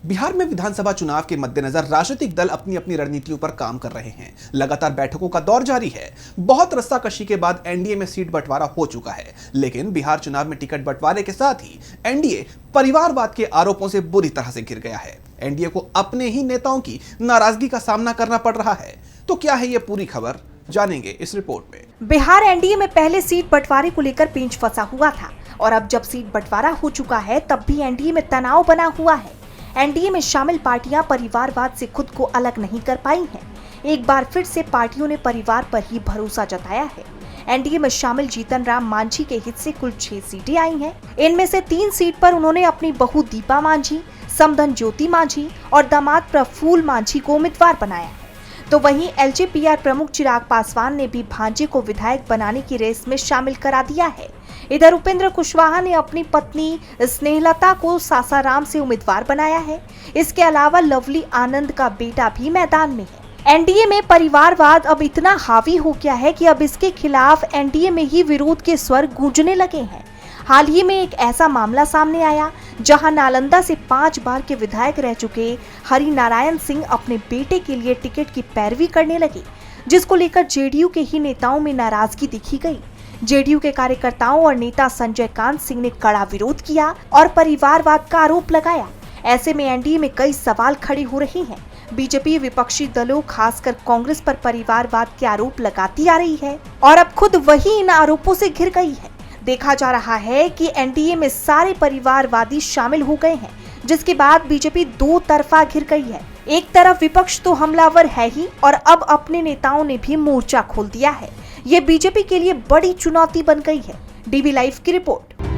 बिहार में विधानसभा चुनाव के मद्देनजर राजनीतिक दल अपनी अपनी रणनीतियों पर काम कर रहे हैं। लगातार बैठकों का दौर जारी है। बहुत रस्साकशी के बाद एनडीए में सीट बंटवारा हो चुका है, लेकिन बिहार चुनाव में टिकट बंटवारे के साथ ही एनडीए परिवारवाद के आरोपों से बुरी तरह से घिर गया है। एनडीए को अपने ही नेताओं की नाराजगी का सामना करना पड़ रहा है। तो क्या है ये पूरी खबर, जानेंगे इस रिपोर्ट में। बिहार एनडीए में पहले सीट बंटवारे को लेकर पेंच फंसा हुआ था और अब जब सीट बंटवारा हो चुका है तब भी एनडीए में तनाव बना हुआ है। एनडीए में शामिल पार्टियां परिवारवाद से खुद को अलग नहीं कर पाई हैं। एक बार फिर से पार्टियों ने परिवार पर ही भरोसा जताया है। एनडीए में शामिल जीतन राम मांझी के हित से कुल 6 सीटें आई हैं। इनमें से 3 सीट पर उन्होंने अपनी बहू दीपा मांझी, समधन ज्योति मांझी और दामाद प्रफुल्ल मांझी को उम्मीदवार बनाया है। तो वहीं एलजेपीआर प्रमुख चिराग पासवान ने भी भांजे को विधायक बनाने की रेस में शामिल करा दिया है। इधर उपेंद्र कुशवाहा ने अपनी पत्नी स्नेहलता को सासाराम से उम्मीदवार बनाया है। इसके अलावा लवली आनंद का बेटा भी मैदान में है। एनडीए में परिवारवाद अब इतना हावी हो गया है कि अब इसके खिलाफ एनडीए में ही विरोध के स्वर गूंजने लगे हैं। हाल ही में एक ऐसा मामला सामने आया जहां नालंदा से 5 बार के विधायक रह चुके हरि नारायण सिंह अपने बेटे के लिए टिकट की पैरवी करने लगे, जिसको लेकर जेडीयू के ही नेताओं में नाराजगी दिखी गई। जेडीयू के कार्यकर्ताओं और नेता संजय कांत सिंह ने कड़ा विरोध किया और परिवारवाद का आरोप लगाया। ऐसे में एनडीए में कई सवाल खड़े हो रहे हैं। बीजेपी विपक्षी दलों खासकर कांग्रेस पर परिवारवाद के आरोप लगाती आ रही है और अब खुद वही इन आरोपों से घिर गई है। देखा जा रहा है कि एनडीए में सारे परिवारवादी शामिल हो गए हैं, जिसके बाद बीजेपी 2 तरफा घिर गई है। एक तरफ विपक्ष तो हमलावर है ही और अब अपने नेताओं ने भी मोर्चा खोल दिया है। ये बीजेपी के लिए बड़ी चुनौती बन गई है। डीवी लाइव की रिपोर्ट।